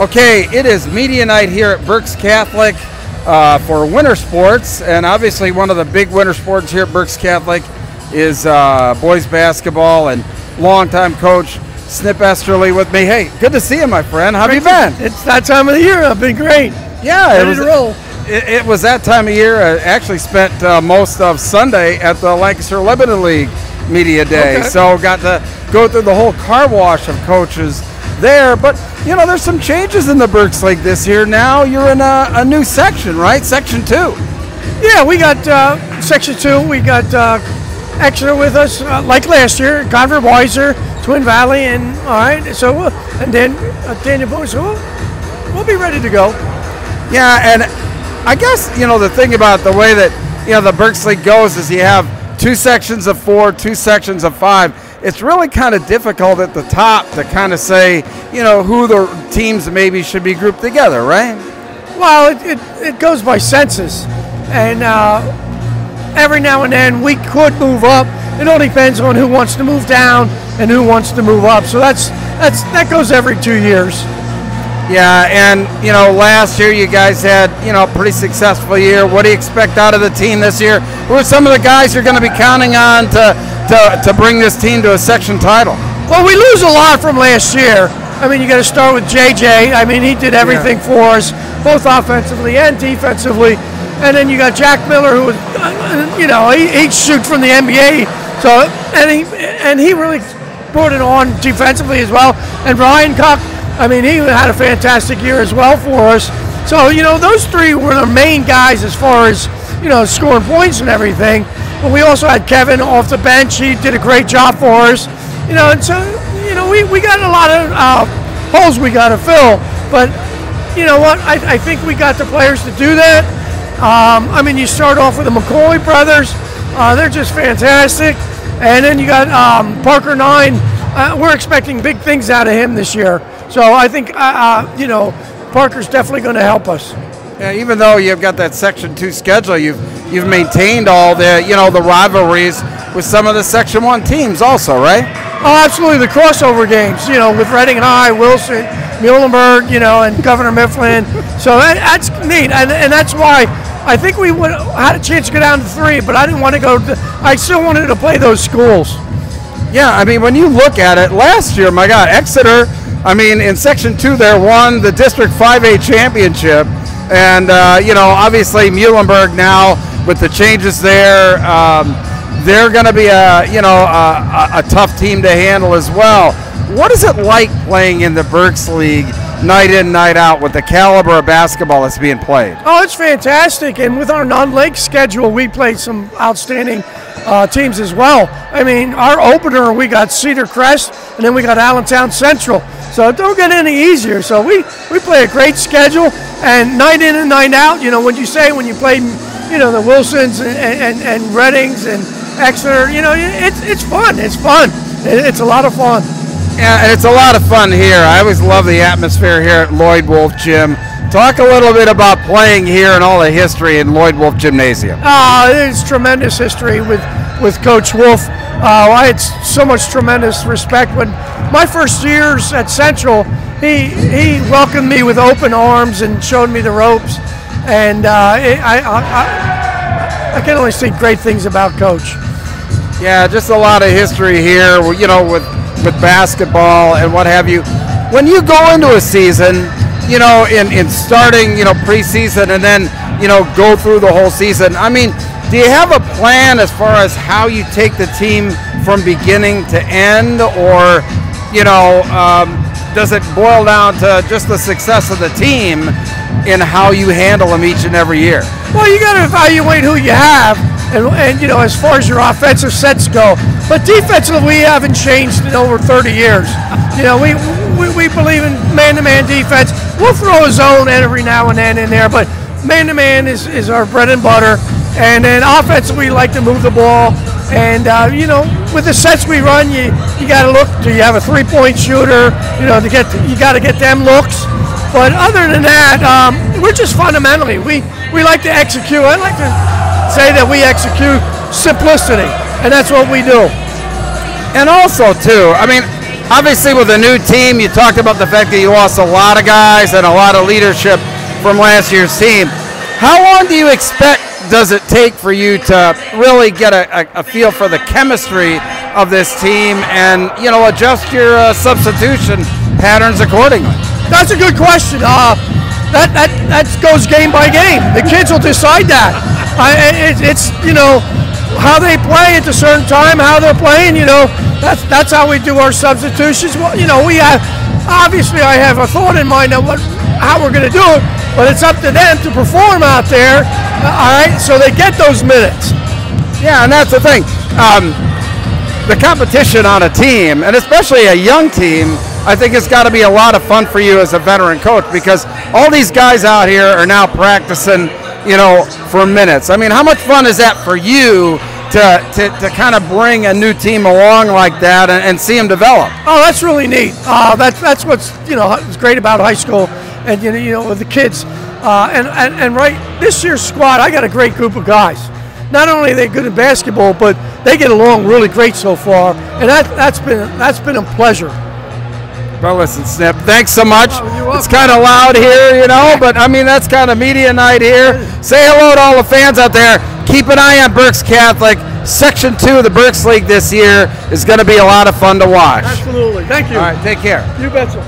Okay, it is media night here at Berks Catholic for winter sports, and obviously one of the big winter sports here at Berks Catholic is boys basketball, and longtime coach Snip Esterly with me. Hey, good to see you, my friend. How have you been? It's that time of the year. I've been great. Yeah, ready to roll. It was that time of year. I actually spent most of Sunday at the Lancaster Lebanon League Media Day, so got to go through the whole car wash of coaches there. But you know, there's some changes in the Berks League this year. Now you're in a new section, right? Section 2. Yeah, we got Section 2. We got Exeter with us, like last year. Convert Weiser, Twin Valley, and all right. So and then Daniel Boone. So we'll be ready to go. Yeah, and I guess you know the thing about the way that the Berks League goes is you have 2 sections of 4, 2 sections of 5. It's really kind of difficult at the top to kind of say, who the teams maybe should be grouped together, right? Well, it goes by census, and every now and then we could move up. It all depends on who wants to move down and who wants to move up. So that goes every 2 years. Yeah, and last year you guys had a pretty successful year. What do you expect out of the team this year? Who are some of the guys you're going to be counting on to bring this team to a section title? Well, we lose a lot from last year. I mean, you got to start with JJ. I mean, he did everything for us, both offensively and defensively. And then you got Jack Miller, who was, he'd shoot from the NBA. So and he really brought it on defensively as well. And Ryan Cock, I mean, he had a fantastic year as well for us. So, those 3 were the main guys as far as, scoring points and everything. But we also had Kevin off the bench. He did a great job for us. And so, we got a lot of holes we got to fill. But, you know what? I think we got the players to do that. I mean, you start off with the McCoy brothers. They're just fantastic. And then you got Parker 9. We're expecting big things out of him this year. So I think, Parker's definitely going to help us. Yeah, even though you've got that Section 2 schedule, you've maintained all the the rivalries with some of the Section 1 teams also, right? Oh, absolutely. The crossover games, with Reading High, Wilson, Muhlenberg, and Governor Mifflin. So that's neat, and that's why I think we would had a chance to go down to 3, but I didn't want to go. I still wanted to play those schools. Yeah, I mean, when you look at it, last year, my God, Exeter, I mean, in Section 2, they won the District 5A championship. And, obviously Muhlenberg now, with the changes there, they're going to be a tough team to handle as well. What is it like playing in the Berks League night in, night out with the caliber of basketball that's being played? Oh, it's fantastic. And with our non-league schedule, we played some outstanding teams as well. I mean, our opener, we got Cedar Crest, and then we got Allentown Central. So it don't get any easier. So we play a great schedule, and night in and night out, when you play, the Wilsons and Reddings and Exeter, it's fun. It's fun. It's a lot of fun. Yeah, and it's a lot of fun here. I always love the atmosphere here at Lloyd Wolf Gym. Talk a little bit about playing here and all the history in Lloyd Wolf Gymnasium. There's tremendous history with Coach Wolf. I had so much tremendous respect. When my first years at Central, he welcomed me with open arms and showed me the ropes. And I can only say great things about Coach. Yeah, just a lot of history here, with basketball and what have you. When you go into a season, in starting, preseason and then, go through the whole season, I mean, do you have a plan as far as how you take the team from beginning to end, or, does it boil down to just the success of the team in how you handle them each and every year? Well, you got to evaluate who you have, and as far as your offensive sets go. But defensively, we haven't changed in over 30 years. We believe in man-to-man defense. We'll throw a zone every now and then in there, but man-to-man is our bread and butter. And then offensively, we like to move the ball. And, with the sets we run, you got to look. Do you have a three-point shooter? You got to get them looks. But other than that, we're just fundamentally, we like to execute. I like to say that we execute simplicity, and that's what we do. And also, too, I mean, obviously with a new team, you talked about the fact that you lost a lot of guys and a lot of leadership from last year's team. How long do you expect does it take for you to really get a feel for the chemistry of this team and, you know, adjust your substitution patterns accordingly? That's a good question. That goes game by game. The kids will decide that. It's you know, how they play at a certain time, how they're playing. You know, that's how we do our substitutions. Well, you know, we have obviously I have a thought in mind of how we're going to do it, but it's up to them to perform out there. All right, so they get those minutes. Yeah, and that's the thing. The competition on a team, and especially a young team, I think it's got to be a lot of fun for you as a veteran coach, because all these guys out here are now practicing, you know, for minutes. I mean, how much fun is that for you to kind of bring a new team along like that and see them develop? Oh, that's really neat. That's what's, you know, what's great about high school, and you know with the kids. And right, this year's squad, I got a great group of guys. Not only are they good at basketball, but they get along really great so far, and that's been a pleasure. Well, listen, Snip, thanks so much. Oh, it's kind of loud here, you know, but I mean, that's kind of media night here. Say hello to all the fans out there. Keep an eye on Berks Catholic. Section 2 of the Berks League this year is going to be a lot of fun to watch. Absolutely. Thank you. All right, take care. You betcha.